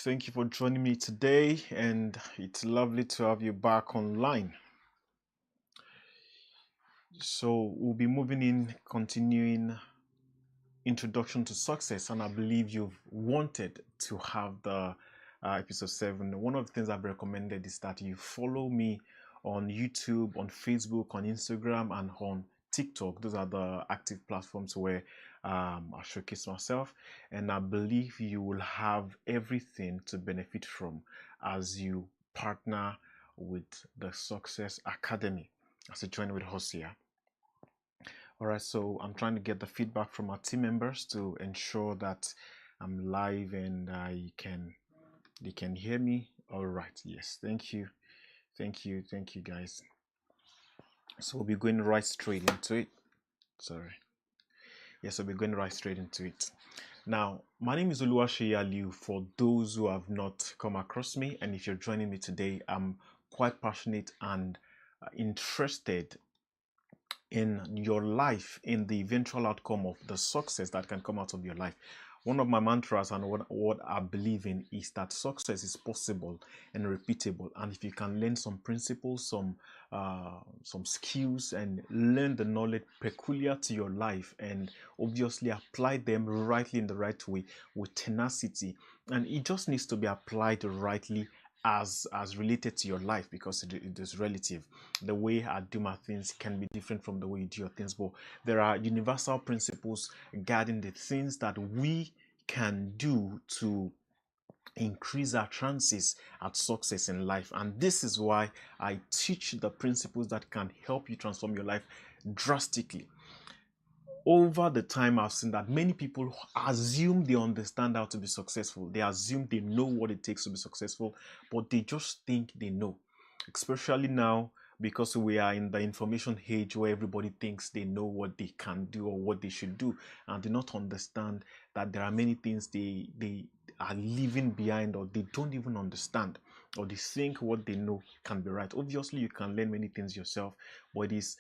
Thank you for joining me today, and it's lovely to have you back online. So, we'll be moving in, continuing Introduction to Success, and I believe you've wanted to have the episode 7. One of the things I've recommended is that you follow me on YouTube, on Facebook, on Instagram, and on TikTok. Those are the active platforms where I showcase myself, and I believe you will have everything to benefit from as you partner with the Success Academy as you join with us here. All right, so I'm trying to get the feedback from our team members to ensure that I'm live and they can hear me. All right, yes, thank you, thank you, guys. So we'll be going right straight into it. Sorry, yes, we'll be going right straight into it. Now, my name is Seyi Aliu. For those who have not come across me, and if you're joining me today, I'm quite passionate and interested in your life, in the eventual outcome of the success that can come out of your life. One of my mantras and what I believe in is that success is possible and repeatable. And if you can learn some principles, some skills, and learn the knowledge peculiar to your life, and obviously apply them rightly in the right way with tenacity, and it just needs to be applied rightly as related to your life, because it is relative. The way I do my things can be different from the way you do your things, but there are universal principles guiding the things that we can do to increase our chances at success in life. And this is why I teach the principles that can help you transform your life drastically. Over the time, I've seen that many people assume they understand how to be successful. They assume they know what it takes to be successful, but they just think they know. Especially now, because we are in the information age where everybody thinks they know what they can do or what they should do, and do not understand that there are many things they are leaving behind, or they don't even understand, or they think what they know can be right. Obviously, you can learn many things yourself, but it is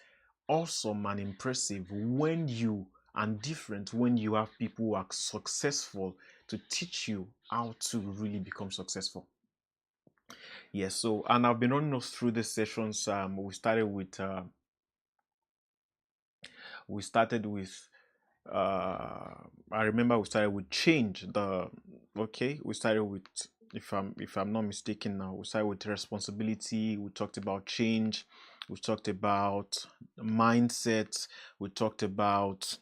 awesome and impressive when you and different when you have people who are successful to teach you how to really become successful. Yes, so and I've been running us through these sessions. We started with I remember we started with change. We started with, if I'm not mistaken now, we started with responsibility. We talked about change. We talked about mindset. We talked about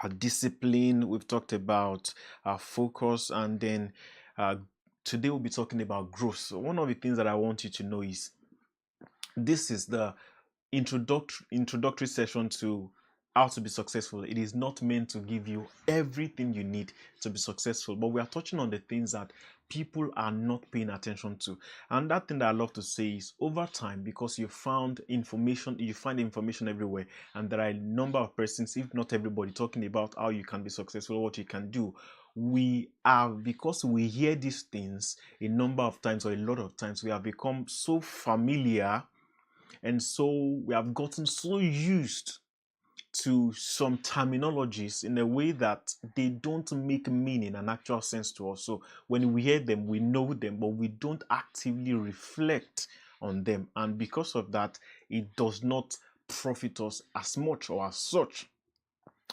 our discipline. We've talked about our focus, and then uh, today we'll be talking about growth. So one of the things that I want you to know is this is the introductory session to how to be successful. It is not meant to give you everything you need to be successful, but we are touching on the things that people are not paying attention to. And that thing that I love to say is, over time, because you find information everywhere, and there are a number of persons, if not everybody, talking about how you can be successful, what you can do. Because we hear these things a number of times, or a lot of times, we have become so familiar, and so we have gotten so used to some terminologies in a way that they don't make meaning and actual sense to us. So when we hear them, we know them, but we don't actively reflect on them. And because of that, it does not profit us as much or as such.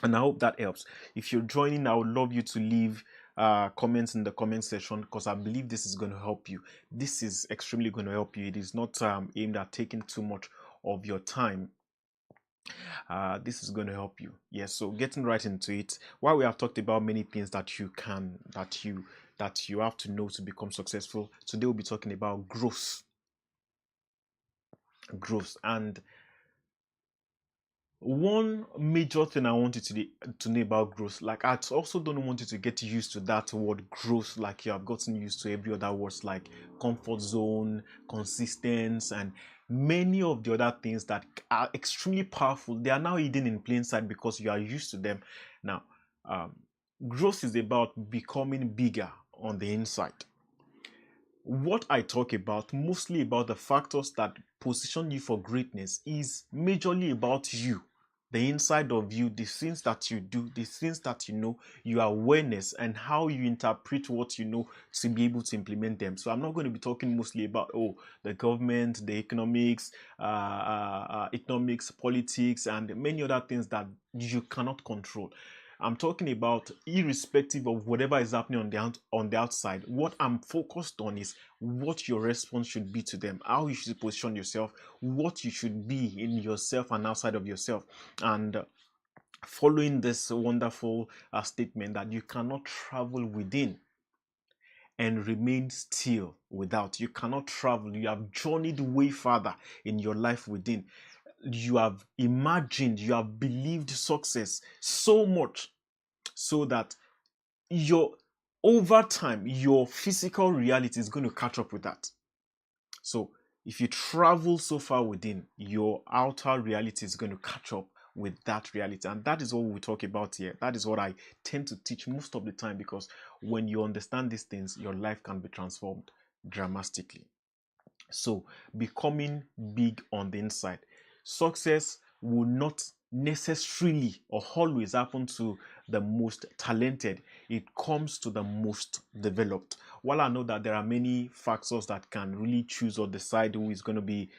And I hope that helps. If you're joining, I would love you to leave comments in the comment section, because I believe this is going to help you. This is extremely going to help you. It is not aimed at taking too much of your time. This is going to help you. Yes, so getting right into it. While we have talked about many things that you have to know to become successful, today we'll be talking about growth. And one major thing I want you to know about growth, like, I also don't want you to get used to that word growth like you have gotten used to every other words like comfort zone, consistence, and many of the other things that are extremely powerful. They are now hidden in plain sight because you are used to them. Now, growth is about becoming bigger on the inside. What I talk about, mostly about the factors that position you for greatness, is majorly about you. the inside of you, the things that you do, the things that you know, your awareness, and how you interpret what you know to be able to implement them. So I'm not going to be talking mostly about the government, the economics, politics, and many other things that you cannot control. I'm talking about irrespective of whatever is happening on the outside. What I'm focused on is what your response should be to them, how you should position yourself, what you should be in yourself and outside of yourself. And following this wonderful statement that you cannot travel within and remain still without. You cannot travel. You have journeyed way farther in your life within. You have imagined, you have believed success so much so that your over time your physical reality is going to catch up with that. So if you travel so far within, your outer reality is going to catch up with that reality. And that is what we talk about here. That is what I tend to teach most of the time, because when you understand these things, your life can be transformed dramatically. So becoming big on the inside. Success will not necessarily or always happen to the most talented. It comes to the most developed. While I know that there are many factors that can really choose or decide who is going to be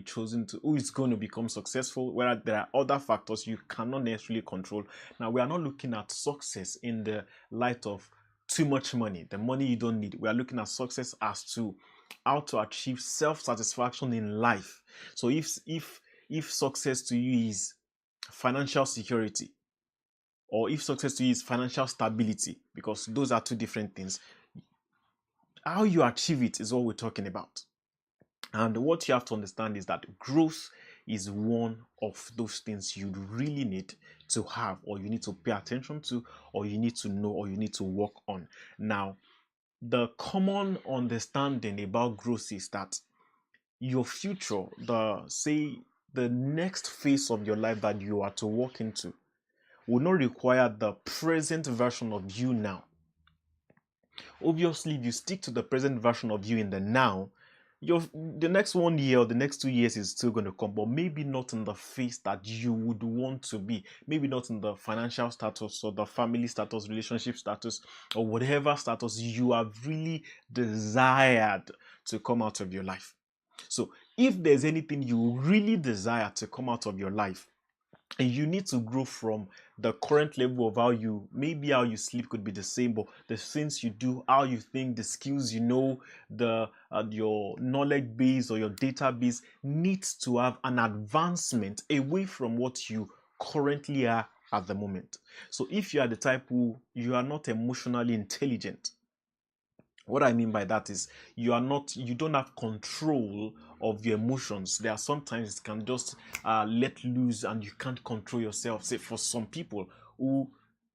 chosen to, who is going to become successful, whereas there are other factors you cannot necessarily control. Now, we are not looking at success in the light of too much money, the money you don't need. We are looking at success as to how to achieve self-satisfaction in life. So if success to you is financial security, or if success to you is financial stability, because those are two different things, how you achieve it is what we're talking about. And what you have to understand is that growth is one of those things you really need to have, or you need to pay attention to, or you need to know, or you need to work on. Now, the common understanding about growth is that your future, the next phase of your life that you are to walk into, will not require the present version of you now. Obviously, if you stick to the present version of you in the now, the next 1 year or the next 2 years is still going to come, but maybe not in the phase that you would want to be. Maybe not in the financial status or the family status, relationship status, or whatever status you have really desired to come out of your life. So if there's anything you really desire to come out of your life, and you need to grow from the current level of how you sleep could be the same, but the things you do, how you think, the skills you know, your knowledge base or your database needs to have an advancement away from what you currently are at the moment. So if you are the type who you are not emotionally intelligent, what I mean by that is you don't have control of your emotions. There are sometimes it can just let loose and you can't control yourself. Say for some people who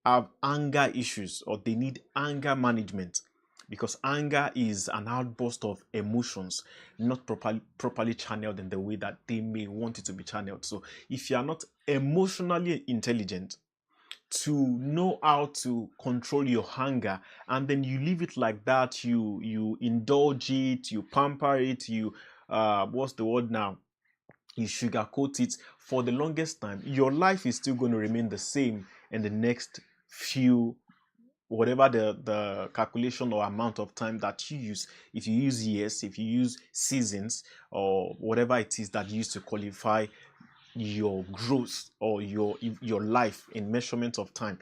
have anger issues, or they need anger management, because anger is an outburst of emotions not properly channeled in the way that they may want it to be channeled. So if you are not emotionally intelligent to know how to control your hunger, and then you leave it like that, you indulge it, you pamper it, you what's the word now, you sugarcoat it for the longest time, your life is still going to remain the same in the next few, whatever the calculation or amount of time that you use. If you use years, if you use seasons, or whatever it is that you use to qualify your growth or your life in measurement of time,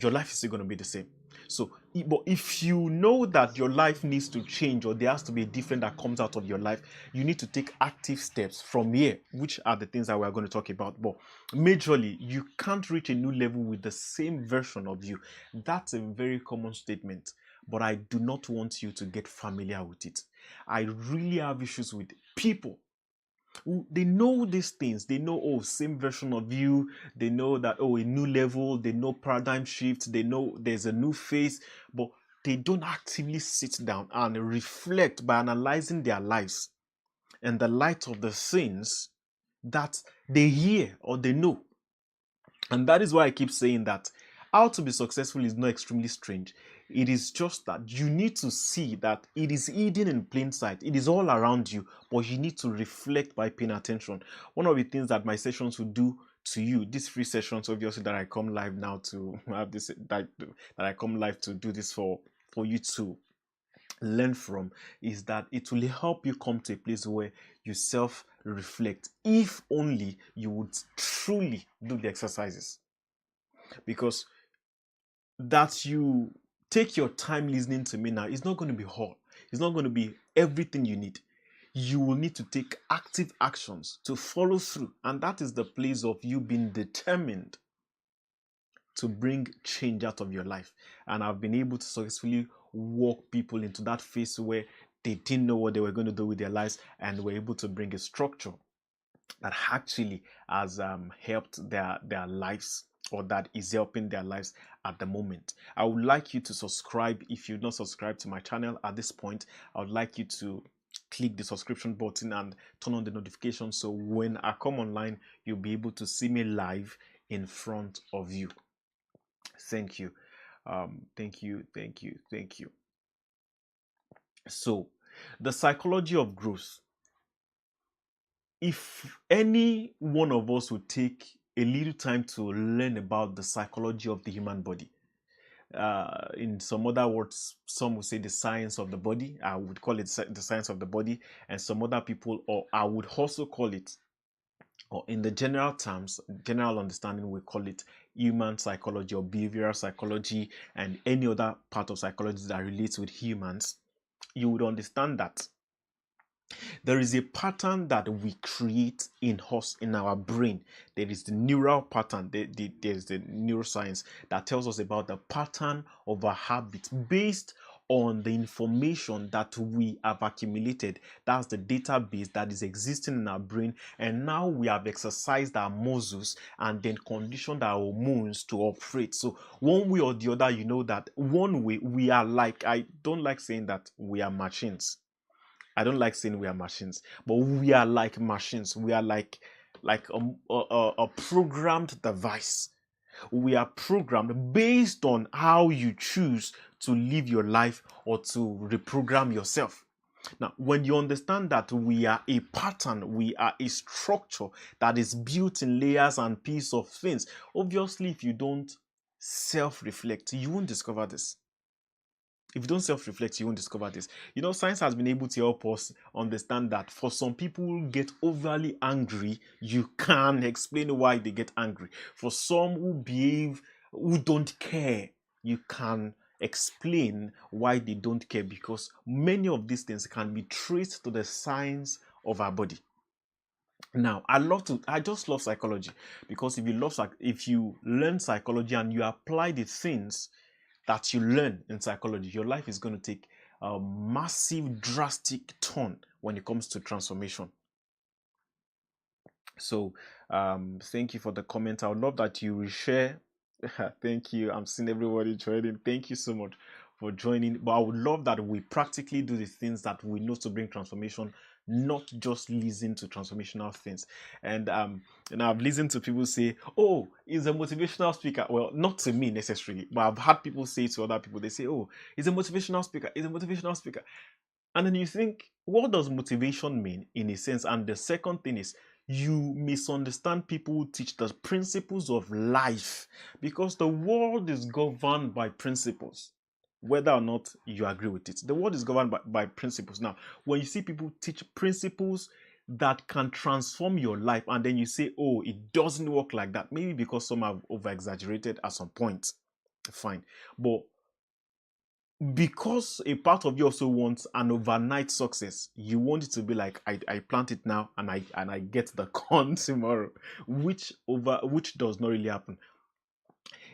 your life is still going to be the same. So, but if you know that your life needs to change, or there has to be a difference that comes out of your life, you need to take active steps from here, which are the things that we're going to talk about. But majorly, you can't reach a new level with the same version of you. That's a very common statement, but I do not want you to get familiar with it. I really have issues with people who they know these things. They know, same version of you. They know that, a new level. They know paradigm shift. They know there's a new phase, but they don't actively sit down and reflect by analyzing their lives in the light of the things that they hear or they know. And that is why I keep saying that how to be successful is not extremely strange. It is just that you need to see that it is hidden in plain sight. It is all around you, but you need to reflect by paying attention. One of the things that my sessions will do to you, these free sessions, obviously, that I come live now to have this, that I come live to do this for you to learn from, is that it will help you come to a place where you self reflect, if only you would truly do the exercises. Because that you take your time listening to me now is not going to be all. It's not going to be everything you need. You will need to take active actions to follow through. And that is the place of you being determined to bring change out of your life. And I've been able to successfully walk people into that phase where they didn't know what they were going to do with their lives, and were able to bring a structure that actually has helped their lives, or that is helping their lives at the moment. I would like you to subscribe. If you've not subscribed to my channel at this point, I would like you to click the subscription button and turn on the notification, so when I come online, you'll be able to see me live in front of you. Thank you. Thank you. So, the psychology of growth. If any one of us would take a little time to learn about the psychology of the human body, in some other words, some would say the science of the body. I would call it the science of the body, and some other people, or I would also call it, or in the general terms, general understanding, we call it human psychology or behavioral psychology, and any other part of psychology that relates with humans. You would understand that there is a pattern that we create in us, in our brain. There is the neural pattern. There's the neuroscience that tells us about the pattern of our habits based on the information that we have accumulated. That's the database that is existing in our brain. And now we have exercised our muscles and then conditioned our hormones to operate. So one way or the other, you know that one way we are like, I don't like saying that we are machines. I don't like saying we are machines, but we are like machines. We are like a programmed device. We are programmed based on how you choose to live your life or to reprogram yourself. Now, when you understand that we are a pattern, we are a structure that is built in layers and pieces of things, obviously, if you don't self-reflect, you won't discover this. If you don't self-reflect, you won't discover this. You know, science has been able to help us understand that for some people who get overly angry, you can explain why they get angry. For some who behave, who don't care, you can explain why they don't care, because many of these things can be traced to the science of our body. Now, I just love psychology, because if you learn psychology and you apply the things that you learn in psychology, your life is going to take a massive, drastic turn when it comes to transformation. So, thank you for the comment. I would love that you will share. Thank you. I'm seeing everybody joining. Thank you so much for joining. But I would love that we practically do the things that we know to bring transformation, not just listen to transformational things. And I've listened to people say, "Oh, he's a motivational speaker." Well, not to me necessarily, but I've had people say to other people. They say, "Oh, he's a motivational speaker. He's a motivational speaker." And then you think, what does motivation mean in a sense? And the second thing is, you misunderstand people who teach the principles of life, because the world is governed by principles, whether or not you agree with it. The world is governed by principles. Now, when you see people teach principles that can transform your life, and then you say, oh, it doesn't work like that, maybe because some have over-exaggerated at some point, fine. But because a part of you also wants an overnight success, you want it to be like, I plant it now and I get the corn tomorrow, which does not really happen.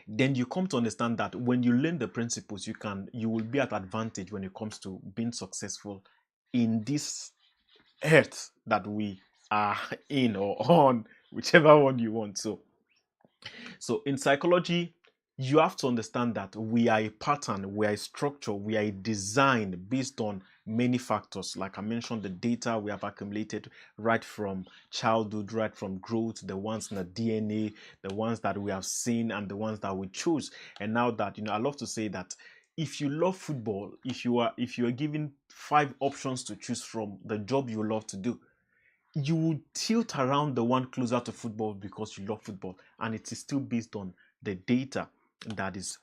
Then you come to understand that when you learn the principles, you will be at advantage when it comes to being successful in this earth that we are in, or on, whichever one you want. So in psychology, you have to understand that we are a pattern, we are a structure, we are a design based on many factors. Like I mentioned, the data we have accumulated right from childhood, right from growth, the ones in the DNA, the ones that we have seen, and the ones that we choose. And now that, I love to say that if you love football, if you are given 5 options to choose from the job you love to do, you would tilt around the one closer to football because you love football, and it is still based on the data that is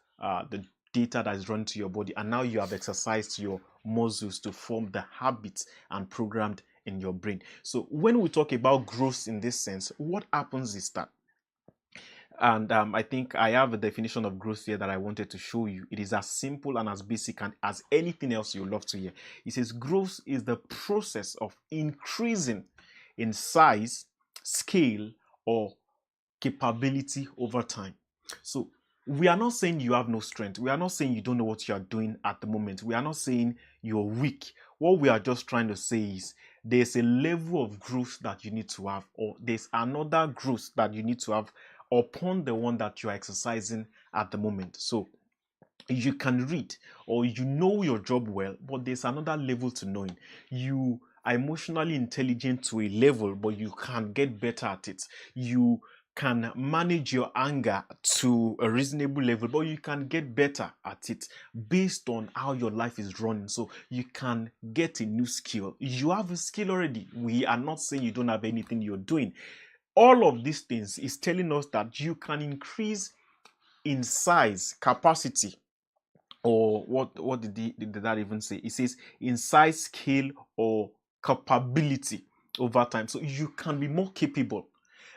run to your body, and now you have exercised your muscles to form the habits and programmed in your brain. So when we talk about growth in this sense, what happens is that, and I think I have a definition of growth here that I wanted to show you. It is as simple and as basic and as anything else you love to hear. It says growth is the process of increasing in size, scale, or capability over time. So we are not saying you have no strength. We are not saying you don't know what you are doing at the moment. We are not saying you're weak. What we are just trying to say is there's a level of growth that you need to have, or there's another growth that you need to have upon the one that you are exercising at the moment. So you can read or you know your job well, but there's another level to knowing. You are emotionally intelligent to a level, but you can get better at it. You can manage your anger to a reasonable level, but you can get better at it based on how your life is running. So you can get a new skill. You have a skill already. We are not saying you don't have anything you're doing. All of these things is telling us that you can increase in size, capacity, or what did that even say? It says in size, scale, or capability over time. So you can be more capable.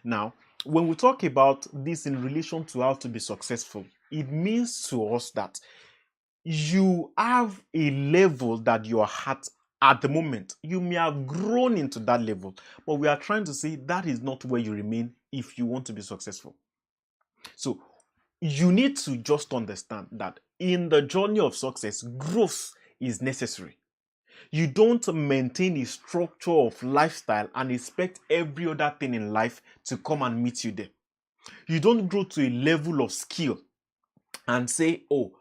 Now, when we talk about this in relation to how to be successful, it means to us that you have a level that you are at the moment. You may have grown into that level, but we are trying to say that is not where you remain if you want to be successful. So you need to just understand that in the journey of success, growth is necessary. You don't maintain a structure of lifestyle and expect every other thing in life to come and meet you there. You don't grow to a level of skill and say, oh,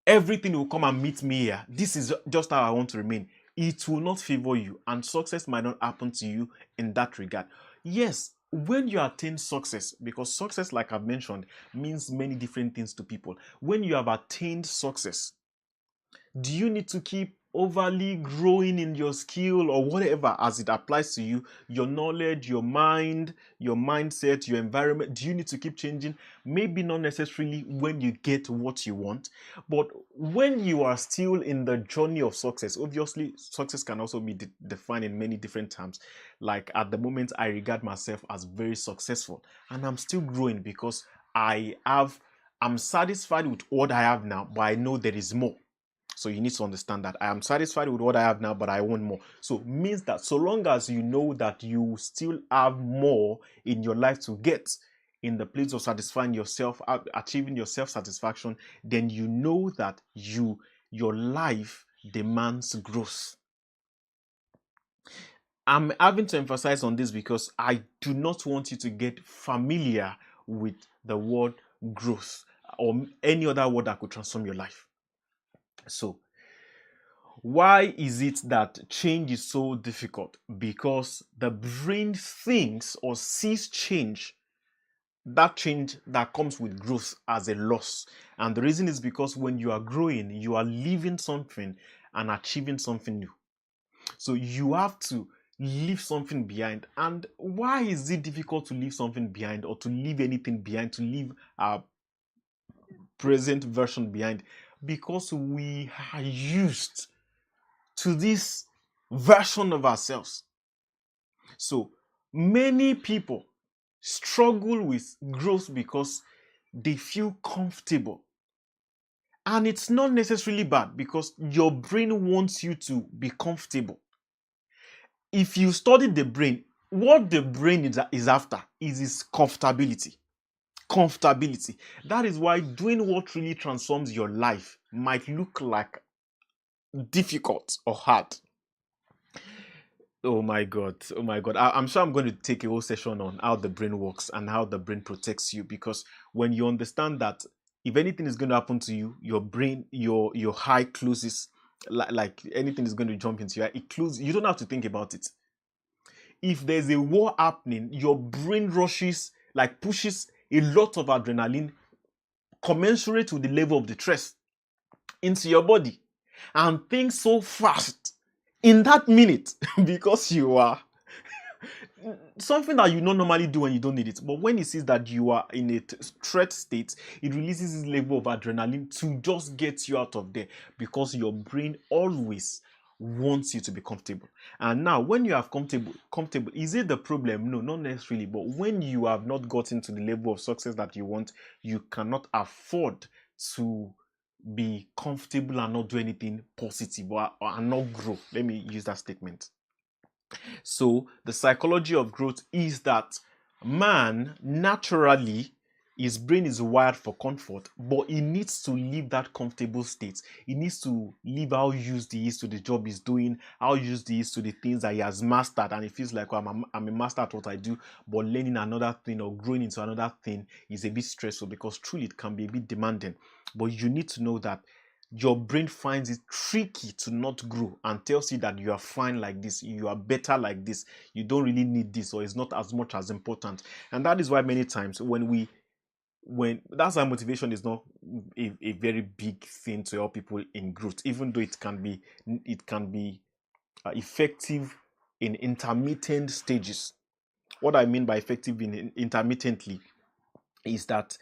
everything will come and meet me here. This is just how I want to remain. It will not favor you, and success might not happen to you in that regard. Yes, when you attain success, because success, like I've mentioned, means many different things to people. When you have attained success, do you need to keep overly growing in your skill or whatever as it applies to you, your knowledge, your mind, your mindset, your environment? Do you need to keep changing? Maybe not necessarily when you get what you want, but when you are still in the journey of success, obviously success can also be defined in many different terms. Like at the moment, I regard myself as very successful, and I'm still growing because I'm satisfied with what I have now, but I know there is more. So you need to understand that I am satisfied with what I have now, but I want more. So it means that so long as you know that you still have more in your life to get in the place of satisfying yourself, achieving your self-satisfaction, then you know that your life demands growth. I'm having to emphasize on this because I do not want you to get familiar with the word growth or any other word that could transform your life. So, why is it that change is so difficult? Because the brain thinks or sees change, that change that comes with growth, as a loss. And the reason is because when you are growing, you are leaving something and achieving something new. So you have to leave something behind. And why is it difficult to leave something behind, or to leave anything behind, to leave our present version behind? Because we are used to this version of ourselves. So many people struggle with growth because they feel comfortable. And it's not necessarily bad, because your brain wants you to be comfortable. If you study the brain, what the brain is after is its comfortability. Comfortability. That is why doing what really transforms your life might look like difficult or hard. Oh my God. Oh my God. I'm sure I'm going to take a whole session on how the brain works and how the brain protects you, because when you understand that if anything is going to happen to you, your brain, your eye closes, like anything is going to jump into your eye, it closes. You don't have to think about it. If there's a war happening, your brain rushes, like pushes a lot of adrenaline commensurate with the level of the stress. into your body and think so fast in that minute because you are something that you don't normally do when you don't need it. But when it sees that you are in a threat state, it releases this level of adrenaline to just get you out of there because your brain always wants you to be comfortable. And now, when you have comfortable, is it the problem? No, not necessarily. But when you have not gotten to the level of success that you want, you cannot afford to be comfortable and not do anything positive or not grow. Let me use that statement. So the psychology of growth is that man naturally, his brain is wired for comfort, but he needs to leave that comfortable state. He needs to leave how used he is to the job he's doing, how used he is to the things that he has mastered, and he feels like, oh, I'm a master at what I do, but learning another thing or growing into another thing is a bit stressful because truly it can be a bit demanding. But you need to know that your brain finds it tricky to not grow and tells you that you are fine like this, you are better like this, you don't really need this, or it's not as much as important. And that is why many times when that's why motivation is not a very big thing to help people in growth, even though it can be effective in intermittent stages. What I mean by effective in intermittently is that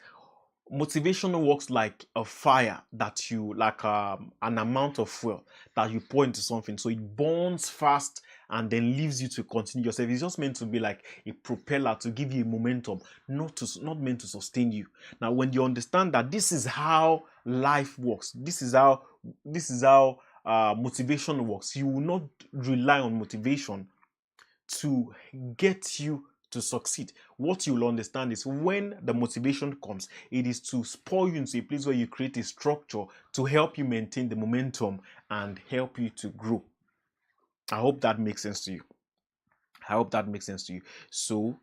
motivation works like a fire that you like an amount of fuel that you pour into something, so it burns fast and then leaves you to continue yourself. It's just meant to be like a propeller to give you a momentum, not meant to sustain you. Now when you understand that this is how life works, this is how motivation works, you will not rely on motivation to get you to succeed. What you will understand is when the motivation comes, it is to spur you into a place where you create a structure to help you maintain the momentum and help you to grow. I hope that makes sense to you. I hope that makes sense to you. So,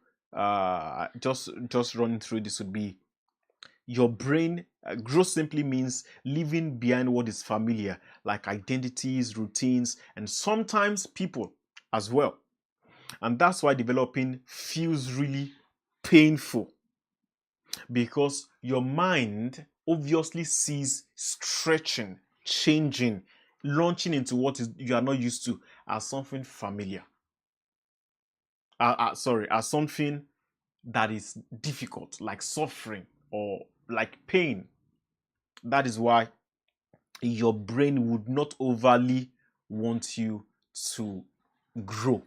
just running through this would be your brain. Growth simply means leaving behind what is familiar, like identities, routines, and sometimes people as well. And that's why developing feels really painful because your mind obviously sees stretching, changing, launching into what is you are not used to as something familiar. As something that is difficult, like suffering or like pain. That is why your brain would not overly want you to grow.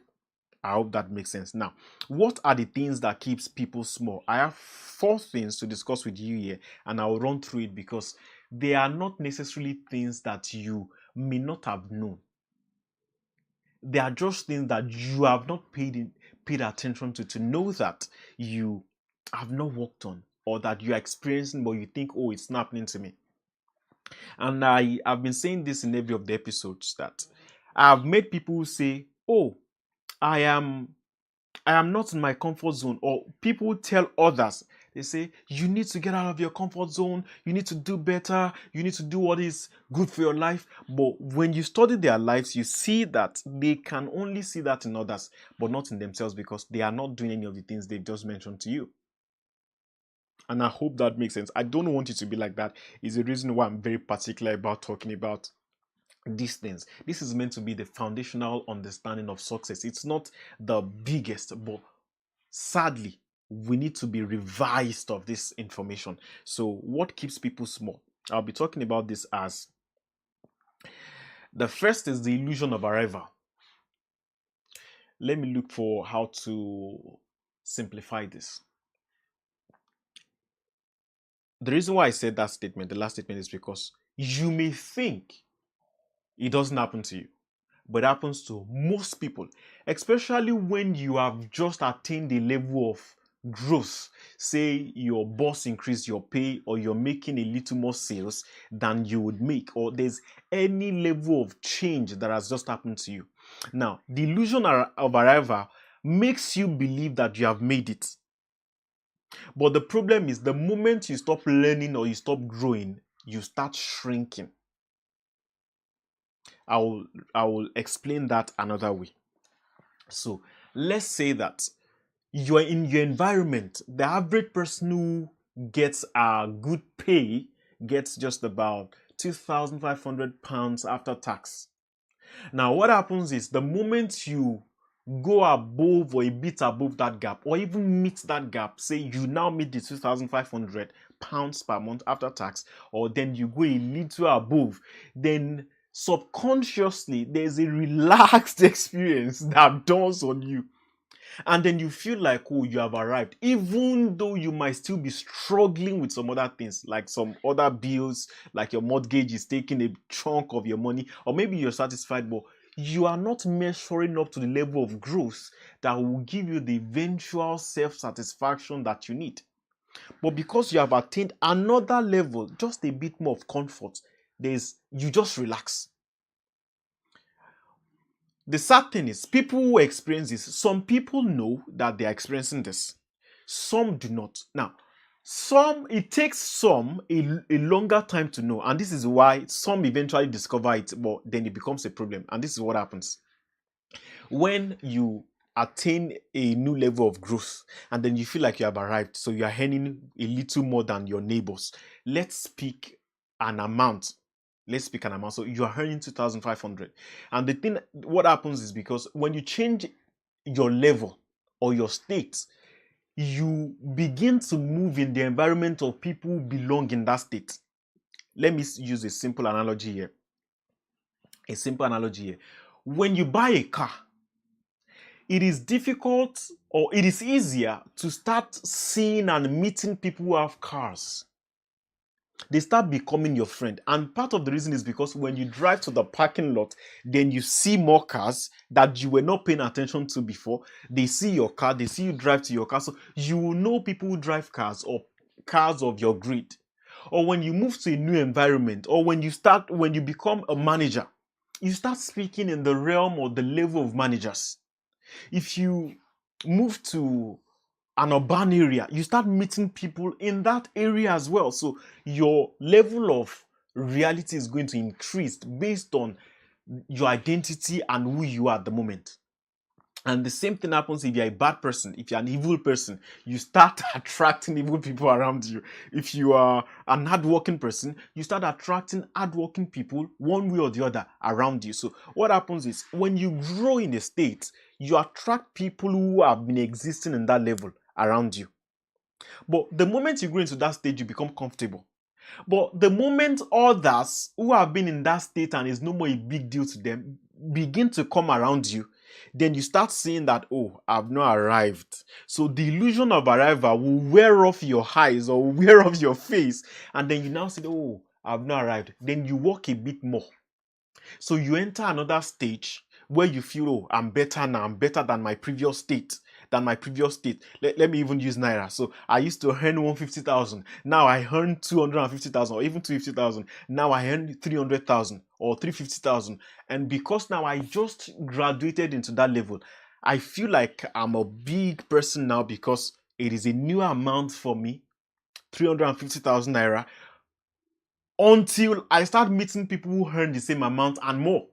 I hope that makes sense. Now, what are the things that keeps people small? I have 4 things to discuss with you here, and I'll run through it because they are not necessarily things that you may not have known. They are just things that you have not paid attention to know that you have not worked on or that you are experiencing, but you think, oh, it's not happening to me. And I've been saying this in every of the episodes that I've made people say, oh, I am not in my comfort zone, or people tell others, they say, you need to get out of your comfort zone, you need to do better, you need to do what is good for your life. But when you study their lives, you see that they can only see that in others, but not in themselves because they are not doing any of the things they've just mentioned to you. And I hope that makes sense. I don't want it to be like that. It's the reason why I'm very particular about talking about these things. This is meant to be the foundational understanding of success. It's not the biggest, but sadly, we need to be revised of this information. So, what keeps people small? I'll be talking about this as the first is the illusion of arrival. Let me look for how to simplify this. The reason why I said that statement, the last statement, is because you may think it doesn't happen to you, but it happens to most people, especially when you have just attained a level of growth. Say your boss increased your pay, or you're making a little more sales than you would make, or there's any level of change that has just happened to you. Now, the illusion of arrival makes you believe that you have made it. But the problem is the moment you stop learning or you stop growing, you start shrinking. I will explain that another way. So let's say that you are in your environment. The average person who gets a good pay gets just about £2,500 after tax. Now, what happens is the moment you go above or a bit above that gap, or even meet that gap, say you now meet the £2,500 per month after tax, or then you go a little above, then subconsciously there's a relaxed experience that dawns on you. And then you feel like, oh, you have arrived, even though you might still be struggling with some other things, like some other bills, like your mortgage is taking a chunk of your money, or maybe you're satisfied, but you are not measuring up to the level of growth that will give you the eventual self-satisfaction that you need. But because you have attained another level, just a bit more of comfort, you just relax. The sad thing is, people who experience this, some people know that they are experiencing this. Some do not. Now, it takes some a longer time to know, and this is why some eventually discover it, but then it becomes a problem. And this is what happens when you attain a new level of growth, and then you feel like you have arrived, so you are earning a little more than your neighbors. Let's pick an amount. So you are earning 2,500, and the thing, what happens is, because when you change your level or your state, you begin to move in the environment of people who belong in that state. Let me use a simple analogy here. When you buy a car, it is difficult, or it is easier to start seeing and meeting people who have cars. They start becoming your friend. And part of the reason is because when you drive to the parking lot, then you see more cars that you were not paying attention to before. They see your car, they see you drive to your car. So you will know people who drive cars, or cars of your grade. Or when you move to a new environment, or when you become a manager, you start speaking in the realm or the level of managers. If you move to an urban area, you start meeting people in that area as well. So your level of reality is going to increase based on your identity and who you are at the moment. And the same thing happens if you're a bad person. If you're an evil person, you start attracting evil people around you. If you are an hardworking person, you start attracting hardworking people one way or the other around you. So what happens is, when you grow in a state, you attract people who have been existing in that level around you. But the moment you grow into that stage, you become comfortable. But the moment others who have been in that state and is no more a big deal to them begin to come around you, then you start seeing that, oh, I've not arrived. So the illusion of arrival will wear off your eyes or wear off your face, and then you now say, oh, I've not arrived. Then you walk a bit more. So you enter another stage where you feel, oh, I'm better now. I'm better than my previous state. Let me even use Naira. So I used to earn 150,000. Now I earn 250,000 or even 250,000. Now I earn 300,000 or 350,000. And because now I just graduated into that level, I feel like I'm a big person now, because it is a new amount for me, 350,000 Naira, until I start meeting people who earn the same amount and more.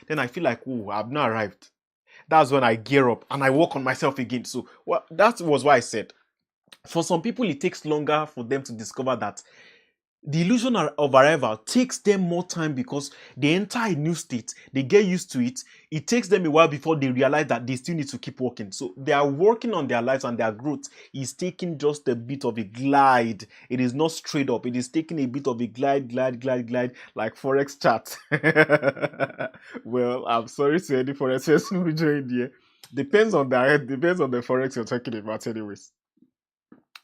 Then I feel like, oh, I've not arrived. That's when I gear up and I work on myself again. So that was why I said, for some people, it takes longer for them to discover that the illusion of arrival takes them more time, because they enter a new state, they get used to it. It takes them a while before they realize that they still need to keep working. So they are working on their lives, and their growth is taking just a bit of a glide. It is not straight up. It is taking a bit of a glide, like Forex chat. Well, I'm sorry to any Forex person who joined here. Depends on the Forex you're talking about anyways.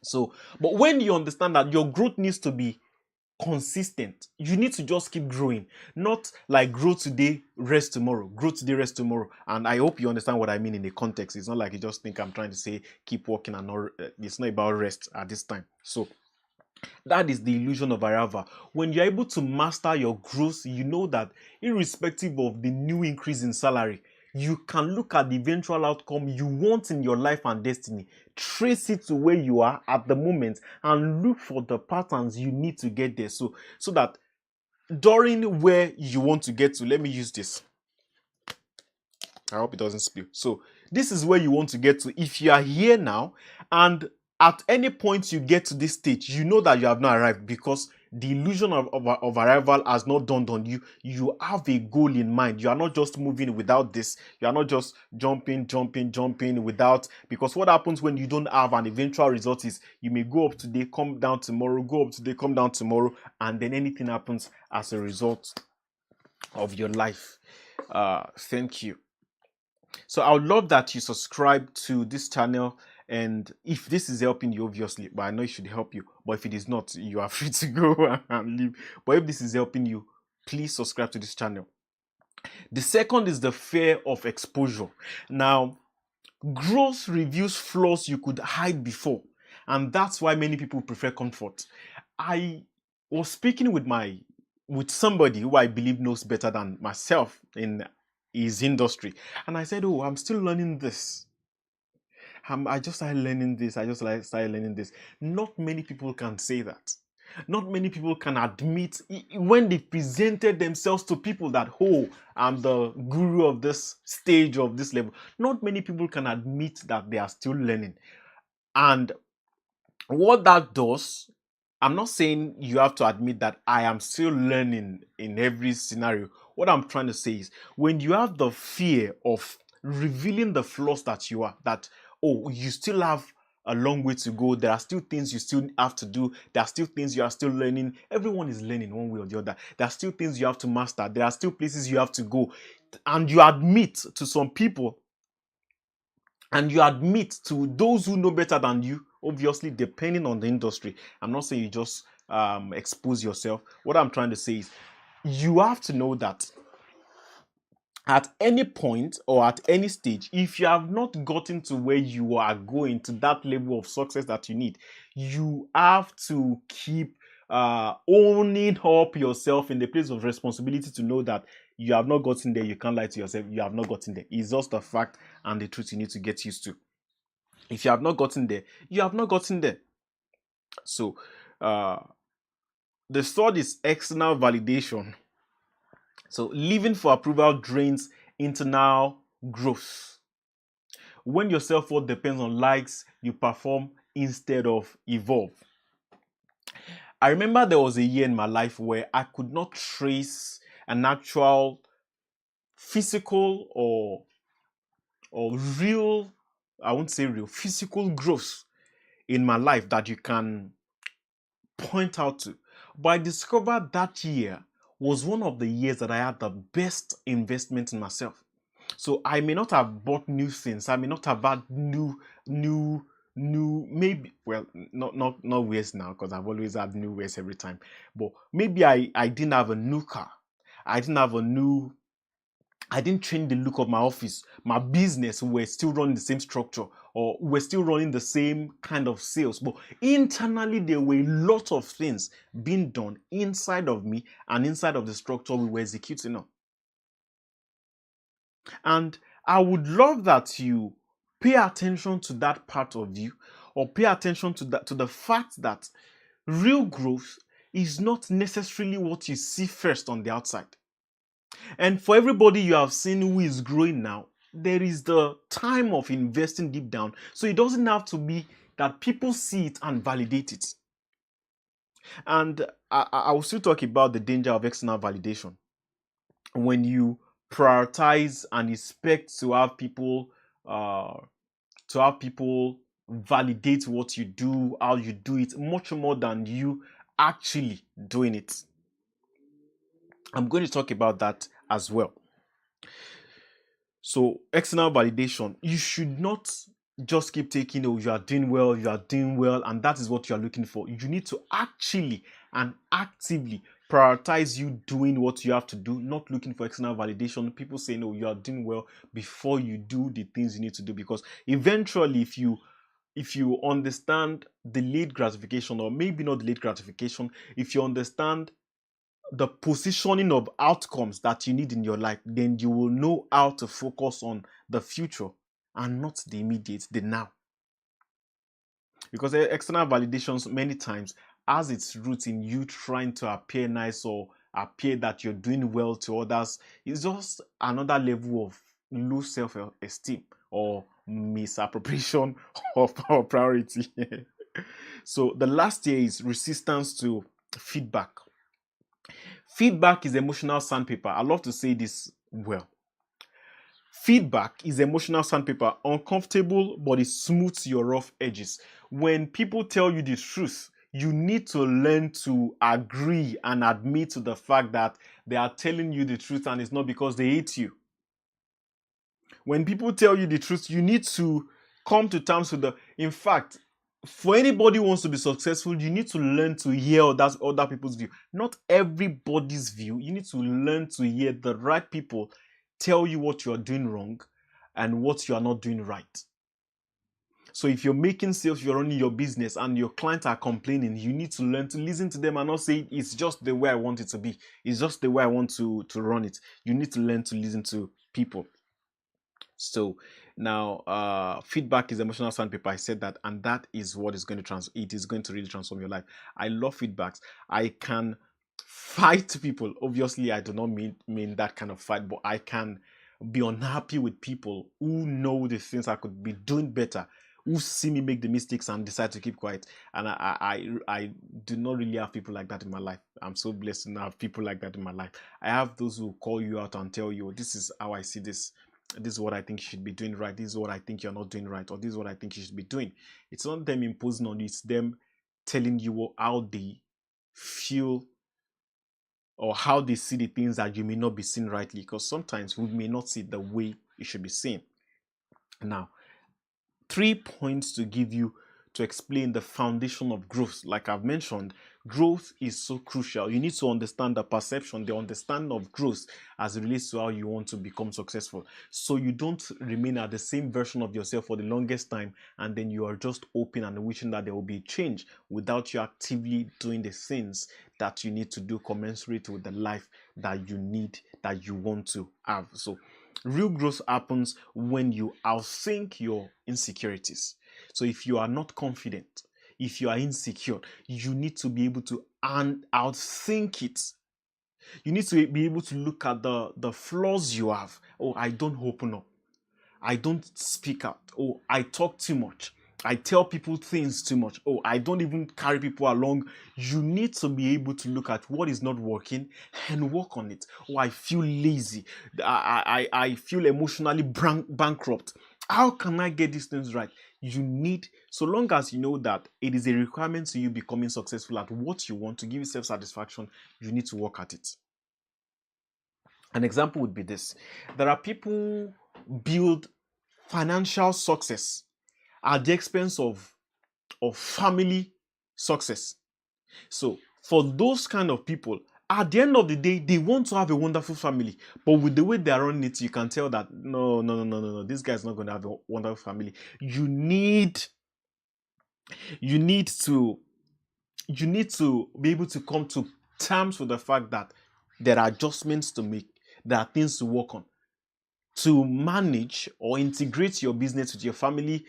So, but when you understand that your growth needs to be consistent, you need to just keep growing, not like grow today, rest tomorrow, and I hope you understand what I mean in the context. It's not like you just think I'm trying to say keep working and not, it's not about rest at this time. So that is the illusion of arrival. When you're able to master your growth, you know that irrespective of the new increase in salary, you can look at the eventual outcome you want in your life and destiny, trace it to where you are at the moment, and look for the patterns you need to get there. So that during where you want to get to, let me use this. I hope it doesn't spill. So this is where you want to get to. If you are here now, and at any point you get to this stage, you know that you have not arrived, because the illusion of arrival has not dawned on you. You have a goal in mind. You are not just moving without this. You are not just jumping without, because what happens when you don't have an eventual result is you may go up today, come down tomorrow, go up today, come down tomorrow, and then anything happens as a result of your life. Thank you. So I would love that you subscribe to this channel, and if this is helping you, obviously, but I know it should help you, but if it is not, you are free to go and leave. But if this is helping you, please subscribe to this channel. The second is the fear of exposure. Now, growth reveals flaws you could hide before, and that's why many people prefer comfort. I was speaking with somebody who I believe knows better than myself in his industry, and I said, "Oh, I'm still learning this. I just started learning this. I just started learning this." Not many people can say that. Not many people can admit when they presented themselves to people that, oh, I'm the guru of this stage, of this level. Not many people can admit that they are still learning. And what that does, I'm not saying you have to admit that I am still learning in every scenario. What I'm trying to say is, when you have the fear of revealing the flaws that you are, that, oh, you still have a long way to go, there are still things you still have to do, there are still things you are still learning. Everyone is learning one way or the other. There are still things you have to master, there are still places you have to go, and you admit to some people, and you admit to those who know better than you, obviously depending on the industry. I'm not saying you just expose yourself. What I'm trying to say is, you have to know that at any point or at any stage, if you have not gotten to where you are going, to that level of success that you need, you have to keep owning up yourself in the place of responsibility to know that you have not gotten there. You can't lie to yourself. You have not gotten there. It's just a fact and the truth you need to get used to. If you have not gotten there, you have not gotten there. So the third is external validation. So living for approval drains internal growth. When your self-worth depends on likes, you perform instead of evolve. I remember there was a year in my life where I could not trace an actual physical or real, I won't say real, physical growth in my life that you can point out to. But I discovered that year was one of the years that I had the best investment in myself. So I may not have bought new things. I may not have had new, maybe, well, not ways now, because I've always had new ways every time. But maybe I didn't have a new car. I didn't change the look of my office. My business, we're still running the same structure, or we're still running the same kind of sales. But internally, there were a lot of things being done inside of me and inside of the structure we were executing on. And I would love that you pay attention to that part of you, or pay attention to the fact that real growth is not necessarily what you see first on the outside. And for everybody you have seen who is growing now, there is the time of investing deep down. So it doesn't have to be that people see it and validate it. And I will still talk about the danger of external validation. When you prioritize and expect to have people validate what you do, how you do it, much more than you actually doing it. I'm going to talk about that as well. So external validation, you should not just keep taking, oh, you are doing well, and that is what you are looking for. You need to actually and actively prioritize you doing what you have to do, not looking for external validation. People say, no, you are doing well, before you do the things you need to do. Because eventually, if you understand delayed gratification, or maybe not delayed gratification, if you understand the positioning of outcomes that you need in your life, then you will know how to focus on the future and not the immediate, the now. Because external validations many times has its roots in you trying to appear nice or appear that you're doing well to others. It's just another level of low self-esteem or misappropriation of our priority. So the last year is resistance to feedback. Feedback is emotional sandpaper. I love to say this well. Feedback is emotional sandpaper, uncomfortable, but it smooths your rough edges. When people tell you the truth, you need to learn to agree and admit to the fact that they are telling you the truth and it's not because they hate you. When people tell you the truth, you need to come to terms with in fact, for anybody who wants to be successful, you need to learn to hear other people's view. Not everybody's view. You need to learn to hear the right people tell you what you are doing wrong and what you are not doing right. So if you're making sales, you're running your business and your clients are complaining, you need to learn to listen to them and not say it's just the way I want it to be. It's just the way I want to run it. You need to learn to listen to people. So now feedback is emotional sandpaper. I said that, and that is what is going to it is going to really transform your life. I love feedbacks. I can fight people. Obviously, I do not mean that kind of fight, but I can be unhappy with people who know the things I could be doing better, who see me make the mistakes and decide to keep quiet. And I do not really have people like that in my life. I'm so blessed to have people like that in my life. I have those who call you out and tell you, this is how I see this. This is what I think you should be doing right. This is what I think you're not doing right. Or this is what I think you should be doing. It's not them imposing on you. It's them telling you how they feel or how they see the things that you may not be seeing rightly. Because sometimes we may not see the way it should be seen. Now, 3 points to give you to explain the foundation of growth. Like I've mentioned, growth is so crucial. You need to understand the perception, the understanding of growth as it relates to how you want to become successful. So you don't remain at the same version of yourself for the longest time and then you are just hoping and wishing that there will be change without you actively doing the things that you need to do commensurate with the life that you need, that you want to have. So real growth happens when you outthink your insecurities. So if you are not confident, if you are insecure, you need to be able to outthink it. You need to be able to look at the flaws you have. Oh, I don't open up. I don't speak out. Oh, I talk too much. I tell people things too much. Oh, I don't even carry people along. You need to be able to look at what is not working and work on it. Oh, I feel lazy. I feel emotionally bankrupt. How can I get these things right? You need, so long as you know that it is a requirement to you becoming successful at what you want to give yourself satisfaction, you need to work at it. An example would be this. There are people who build financial success at the expense of family success. So for those kind of people, at the end of the day, they want to have a wonderful family, but with the way they are running it, you can tell that no, this guy is not going to have a wonderful family. You need to be able to come to terms with the fact that there are adjustments to make, there are things to work on to manage or integrate your business with your family,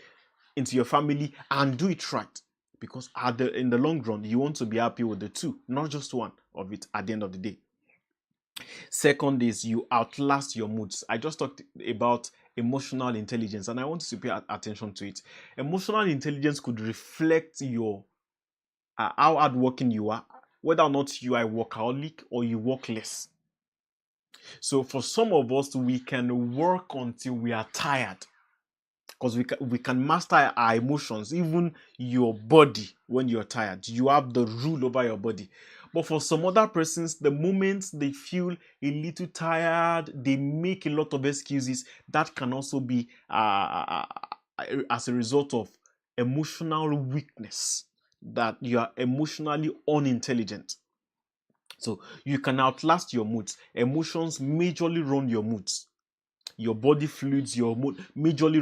into your family, and do it right. Because in the long run, you want to be happy with the two, not just one of it at the end of the day. Second is you outlast your moods. I just talked about emotional intelligence, and I want you to pay attention to it. Emotional intelligence could reflect your how hardworking you are, whether or not you are a workaholic or you work less. So for some of us, we can work until we are tired because we can master our emotions, even your body. When you're tired, you have the rule over your body. But for some other persons, the moment they feel a little tired, they make a lot of excuses. That can also be as a result of emotional weakness, that you are emotionally unintelligent. So you can outlast your moods. Emotions majorly run your moods. Your body fluids, your mood majorly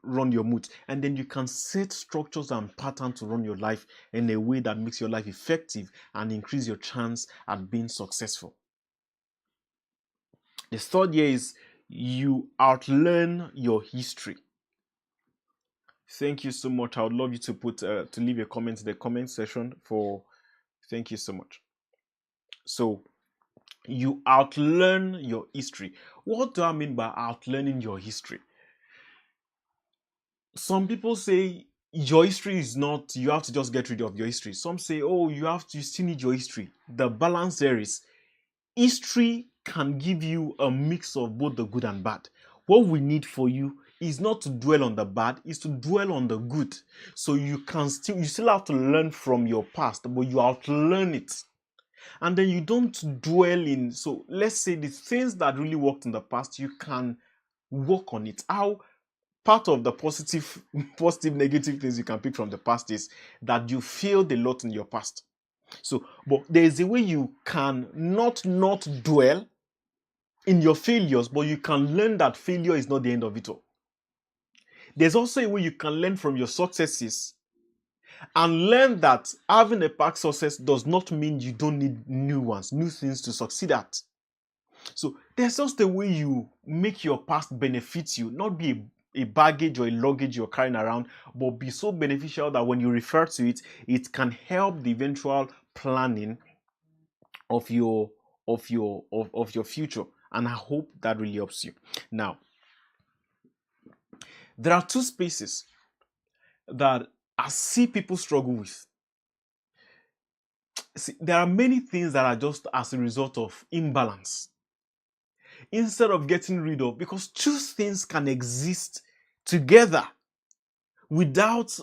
run your mood, and then you can set structures and patterns to run your life in a way that makes your life effective and increase your chance at being successful. The third year is you outlearn your history. Thank you so much. I would love you to leave a comment in the comment section for thank you so much. So you outlearn your history. What do I mean by outlearning your history? Some people say your history is not, you have to just get rid of your history. Some say, oh, you still need your history. The balance there is, history can give you a mix of both the good and bad. What we need for you is not to dwell on the bad, is to dwell on the good. So you still have to learn from your past, but you have to learn it. And then you don't dwell in, so let's say the things that really worked in the past, you can work on it. How part of the positive, negative things you can pick from the past is that you failed a lot in your past. So, but there is a way you can not dwell in your failures, but you can learn that failure is not the end of it all. There's also a way you can learn from your successes and learn that having a past success does not mean you don't need new things to succeed at. So there's just a way you make your past benefit you, not be a baggage or a luggage you're carrying around, but be so beneficial that when you refer to it, it can help the eventual planning of your future. And I hope that really helps you. Now, there are two spaces that I see people struggle with. See, there are many things that are just as a result of imbalance. Instead of getting rid of, because two things can exist together without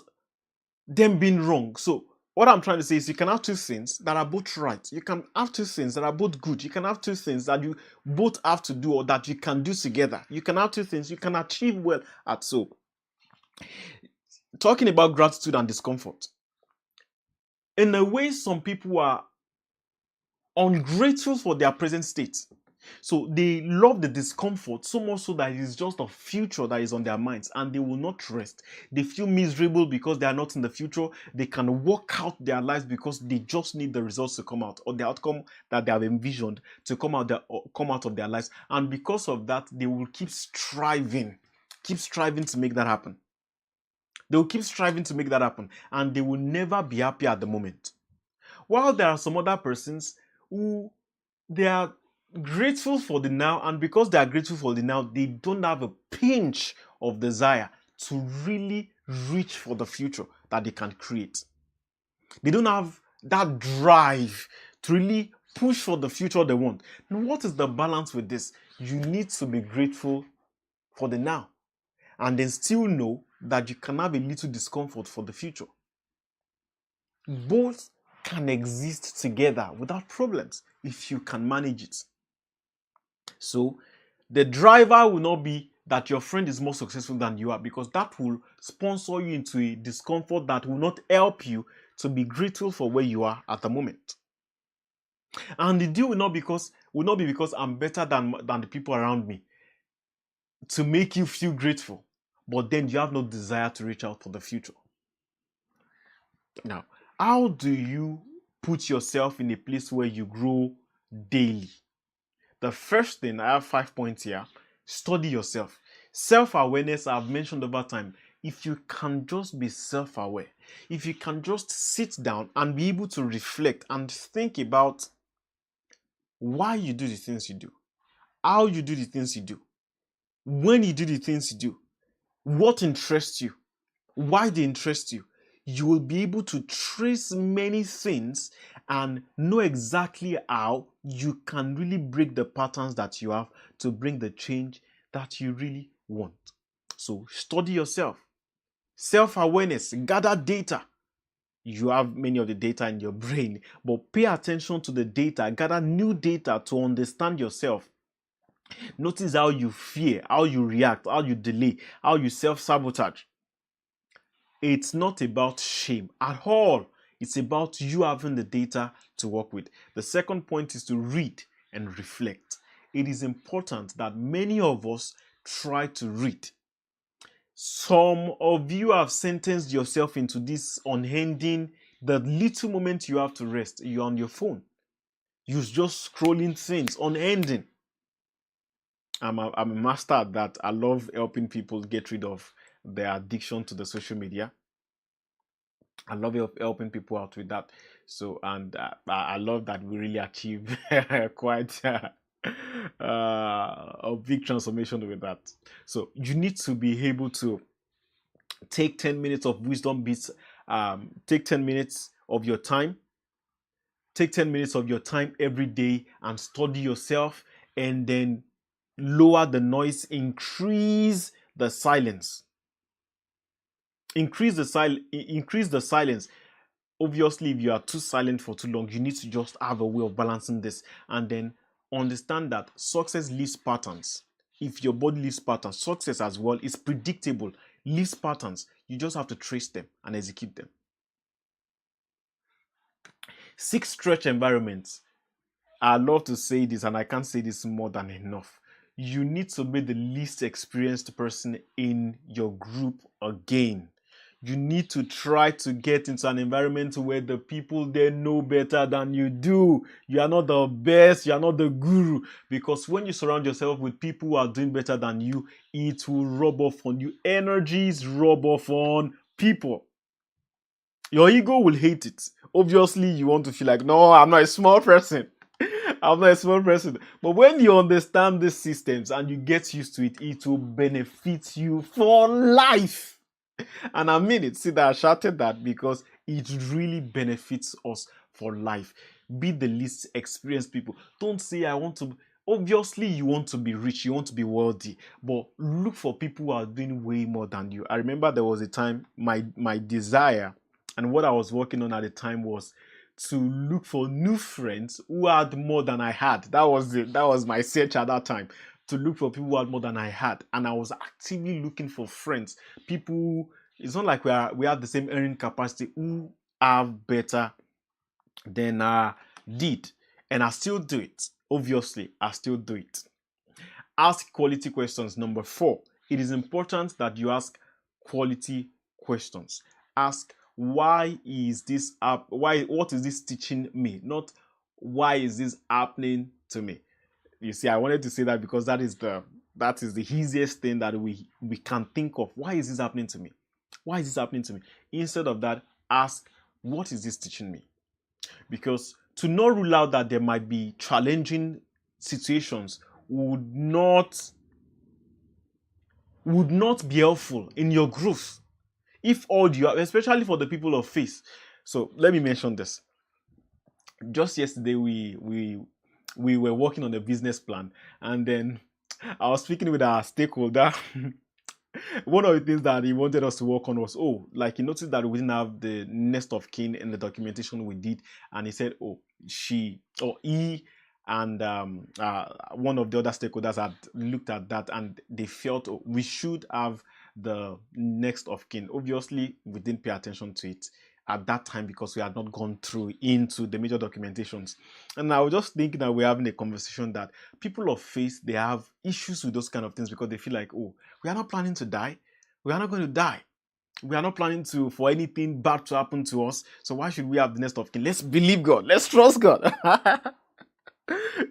them being wrong. So what I'm trying to say is you can have two things that are both right. You can have two things that are both good. You can have two things that you both have to do or that you can do together. You can have two things you can achieve well at. So talking about gratitude and discomfort. In a way, some people are ungrateful for their present state. So they love the discomfort so much so that it is just a future that is on their minds and they will not rest. They feel miserable because they are not in the future. They can work out their lives because they just need the results to come out or the outcome that they have envisioned to come out of their lives. And because of that, they will keep striving to make that happen. They will keep striving to make that happen and they will never be happy at the moment. While there are some other persons who they are grateful for the now, and because they are grateful for the now, they don't have a pinch of desire to really reach for the future that they can create. They don't have that drive to really push for the future they want. Now, what is the balance with this? You need to be grateful for the now and then still know that you can have a little discomfort for the future. Both can exist together without problems if you can manage it. So the driver will not be that your friend is more successful than you are, because that will sponsor you into a discomfort that will not help you to be grateful for where you are at the moment. And the deal will not be because I'm better than the people around me to make you feel grateful, but then you have no desire to reach out for the future. Now, how do you put yourself in a place where you grow daily? The first thing, I have 5 points here. Study yourself. Self-awareness, I've mentioned over time. If you can just be self-aware, if you can just sit down and be able to reflect and think about why you do the things you do, how you do the things you do, when you do the things you do, what interests you, why they interest you, you will be able to trace many things and know exactly how you can really break the patterns that you have to bring the change that you really want. So study yourself. Self-awareness, gather data. You have many of the data in your brain, but pay attention to the data, gather new data to understand yourself. Notice how you fear, how you react, how you delay, how you self-sabotage. It's not about shame at all. It's about you having the data to work with. The second point is to read and reflect. It is important that many of us try to read. Some of you have sentenced yourself into this unending, the little moment you have to rest, you're on your phone. You're just scrolling things, unending. I'm a master at that. I love helping people get rid of their addiction to the social media. I love helping people out with that. So, and I love that we really achieve quite a big transformation with that. So, you need to be able to Take 10 minutes of wisdom bits. Take 10 minutes of your time. Take 10 minutes of your time every day and study yourself, and then lower the noise, increase the silence. Increase the silence. Obviously, if you are too silent for too long, you need to just have a way of balancing this, and then understand that success leaves patterns. If your body leaves patterns, success as well is predictable, leaves patterns. You just have to trace them and execute them. 6 stretch environments. I love to say this, and I can't say this more than enough. You need to be the least experienced person in your group again. You need to try to get into an environment where the people there know better than you do. You are not the best, you are not the guru. Because when you surround yourself with people who are doing better than you, it will rub off on you. Energies rub off on people. Your ego will hate it. Obviously, you want to feel like, no, I'm not a small person. I'm not a small person. But when you understand these systems and you get used to it, it will benefit you for life. And I mean it. See that I shouted that because it really benefits us for life. Be the least experienced people. Don't say, I want to. Obviously, you want to be rich, you want to be wealthy, but look for people who are doing way more than you. I remember there was a time my desire and what I was working on at the time was to look for new friends who had more than I had. That was my search at that time, to look for people who had more than I had. And I was actively looking for friends, people who, it's not like we have the same earning capacity, who have better than I did. And I still do it. Obviously, I still do it. Ask quality questions. Number 4, it is important that you ask quality questions. Ask, why is this up? What is this teaching me? Not why is this happening to me? You see, I wanted to say that because that is the easiest thing that we can think of. Why is this happening to me? Why is this happening to me? Instead of that, ask, what is this teaching me? Because to not rule out that there might be challenging situations would not be helpful in your growth. If all you have, especially for the people of faith. So let me mention this. Just yesterday, we were working on a business plan, and then I was speaking with our stakeholder. One of the things that he wanted us to work on was, he noticed that we didn't have the next of kin in the documentation we did, and he said, he and one of the other stakeholders had looked at that, and they felt we should have the next of kin. Obviously, we didn't pay attention to it at that time because we had not gone through into the major documentations. And I was just thinking that we're having a conversation that people of faith, they have issues with those kind of things because they feel like, we are not planning to die. We are not going to die. We are not planning for anything bad to happen to us. So why should we have the next of kin? Let's believe God. Let's trust God.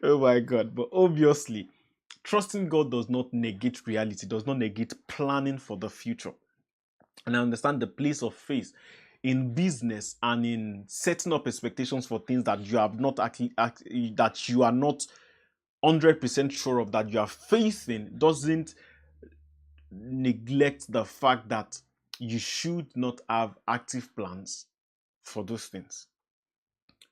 Oh my God. But obviously, trusting God does not negate reality, does not negate planning for the future. And I understand the place of faith in business and in setting up expectations for things that you have not that you are not 100% sure of, that you have faith in, doesn't neglect the fact that you should not have active plans for those things.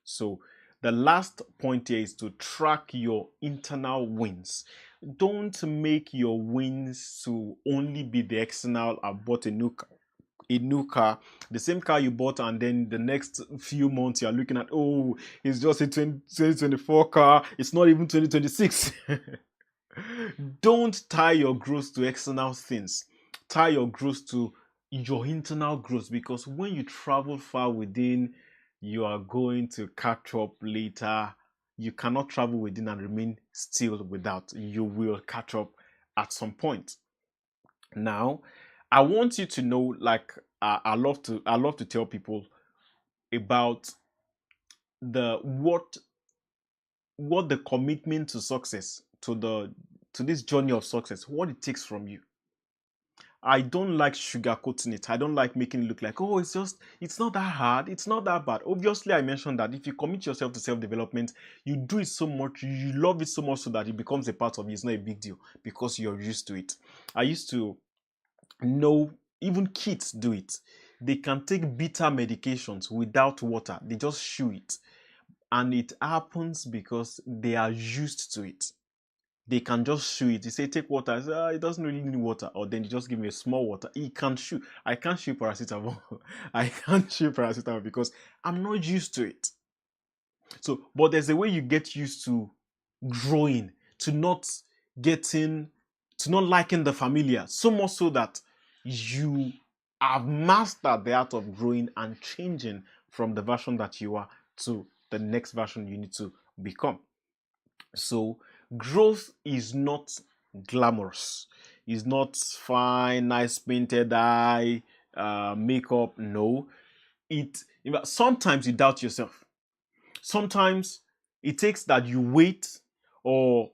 So the last point here is to track your internal wins. Don't make your wins to only be the external. I bought a new car, the same car you bought, and then the next few months you're looking at, it's just a 2024 car, it's not even 2026. Don't tie your growth to external things. Tie your growth to your internal growth, because when you travel far within, you are going to catch up later. You cannot travel within and remain still without. You will catch up at some point. Now, I want you to know, I love to tell people about what the commitment to success, to this journey of success, what it takes from you. I don't like sugarcoating it. I don't like making it look like, it's not that hard, it's not that bad. Obviously, I mentioned that if you commit yourself to self-development, you do it so much, you love it so much, so that it becomes a part of you. It's not a big deal because you're used to it. I used to know Even kids do it. They can take bitter medications without water. They just chew it. And it happens because they are used to it. They can just chew it. They say, take water. I say, it doesn't really need water. Or then you just give me a small water. He can chew. I can't chew paracetamol. I can't chew paracetamol because I'm not used to it. So, but there's a way you get used to growing, to not getting, to not liking the familiar, so much so that you have mastered the art of growing and changing from the version that you are to the next version you need to become. So, growth is not glamorous. It's not fine, nice painted eye, makeup. No, it. Sometimes you doubt yourself. Sometimes it takes that you wait, or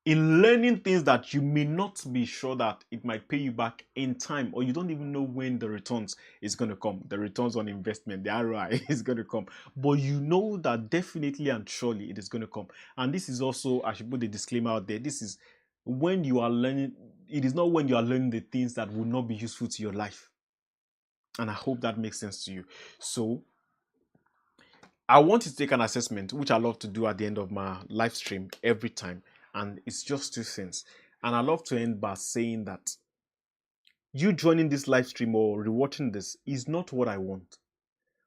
in learning things that you may not be sure that it might pay you back in time, or you don't even know when the returns is going to come, the returns on investment, the ROI is going to come, but you know that definitely and surely it is going to come. And this is also, I should put the disclaimer out there, this is when you are learning. It is not when you are learning the things that will not be useful to your life. And I hope that makes sense to you. So I want you to take an assessment, which I love to do at the end of my live stream every time. And it's just two things. And I love to end by saying that you joining this live stream or rewatching this is not what I want.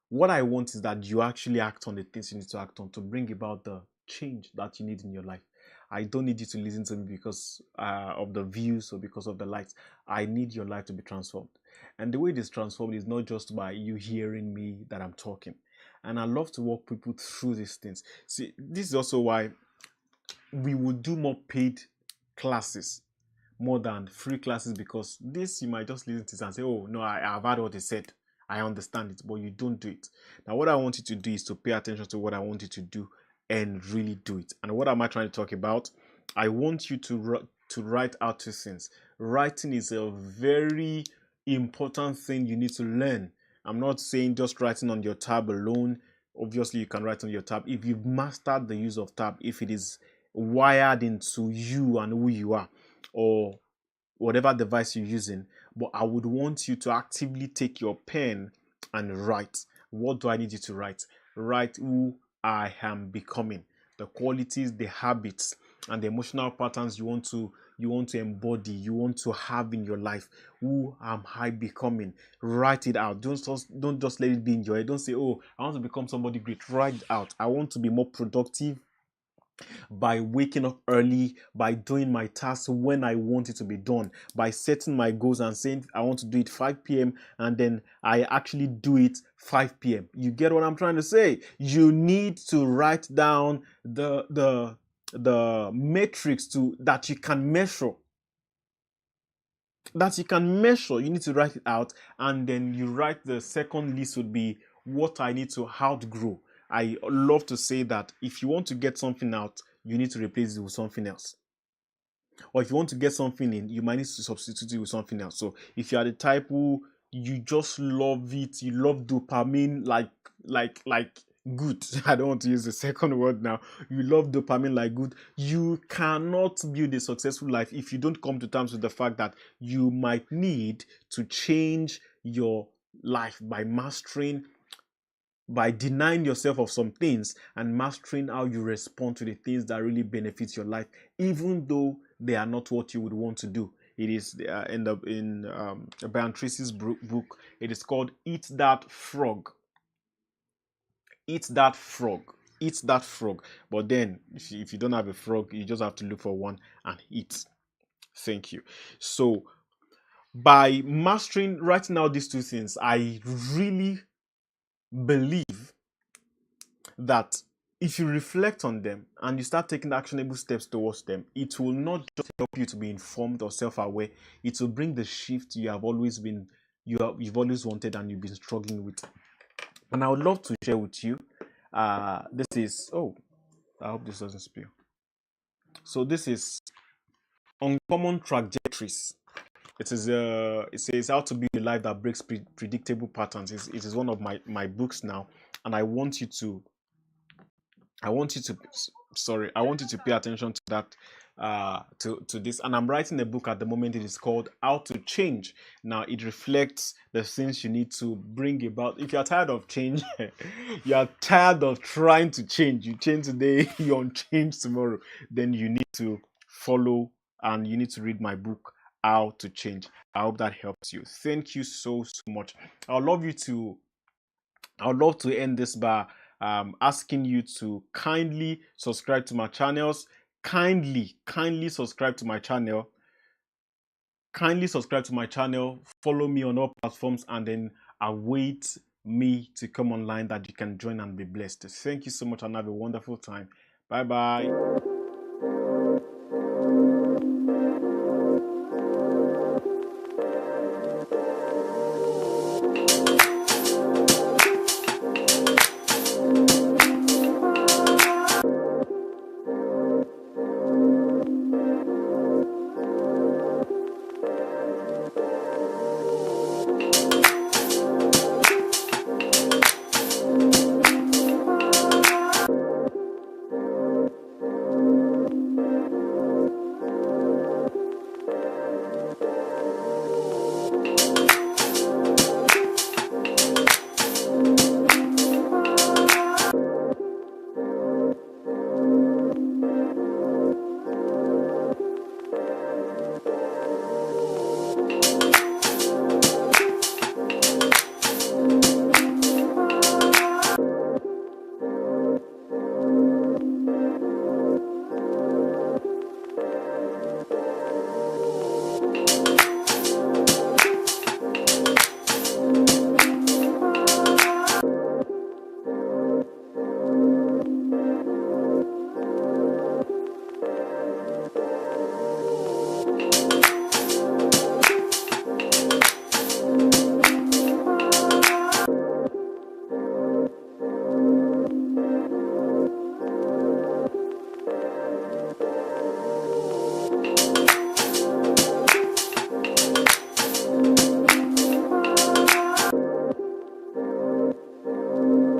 What I want is that you actually act on the things you need to act on to bring about the change that you need in your life. I don't need you to listen to me because of the views or because of the likes. I need your life to be transformed. And the way it is transformed is not just by you hearing me that I'm talking. And I love to walk people through these things. See, this is also why we will do more paid classes more than free classes, because this you might just listen to this and say, oh no, I've heard what they said, I understand it, but you don't do it. Now what I want you to do is to pay attention to what I want you to do and really do it. And what am I trying to talk about? I want you to write out two things. Writing is a very important thing you need to learn. I'm not saying just writing on your tab alone. Obviously you can write on your tab if you've mastered the use of tab, if it is wired into you and who you are, or whatever device you're using. But I would want you to actively take your pen and write. What do I need you to write? Write who I am becoming, the qualities, the habits, and the emotional patterns you want to embody, you want to have in your life. Who am I becoming? Write it out. Don't just let it be in your head. Don't say, oh, I want to become somebody great. Write it out. I want to be more productive by waking up early, by doing my tasks when I want it to be done, by setting my goals and saying I want to do it 5 p.m. and then I actually do it 5 p.m. You get what I'm trying to say? You need to write down the metrics that you can measure. You need to write it out, and then you write the second list would be what I need to outgrow. I love to say that if you want to get something out, you need to replace it with something else. Or if you want to get something in, you might need to substitute it with something else. So if you are the type who you just love it, you love dopamine like good. I don't want to use the second word now. You love dopamine like good. You cannot build a successful life if you don't come to terms with the fact that you might need to change your life by denying yourself of some things and mastering how you respond to the things that really benefit your life, even though they are not what you would want to do. It is in Brian Tracy's book. It is called "Eat That Frog." Eat that frog. Eat that frog. But then, if you don't have a frog, you just have to look for one and eat. Thank you. So, by writing out these two things, I really believe that if you reflect on them and you start taking actionable steps towards them, it will not just help you to be informed or self-aware. It will bring the shift you've always wanted and you've been struggling with. And I would love to share with you. This is I hope this doesn't spill. So this is Uncommon Trajectories. It says how to build a life that breaks predictable patterns. It is one of my books now, and I want you to pay attention to that to this, and I'm writing a book at the moment. It is called How to Change. Now it reflects the things you need to bring about. If you're tired of change, you're tired of trying to change, you change today, you unchanged tomorrow, then you need to follow and you need to read my book, How to Change. I hope that helps you. Thank you so much. I would love to end this by asking you to kindly subscribe to my channels. Kindly subscribe to my channel. Kindly subscribe to my channel. Follow me on all platforms, and then await me to come online that you can join and be blessed. Thank you so much, and have a wonderful time. Bye bye.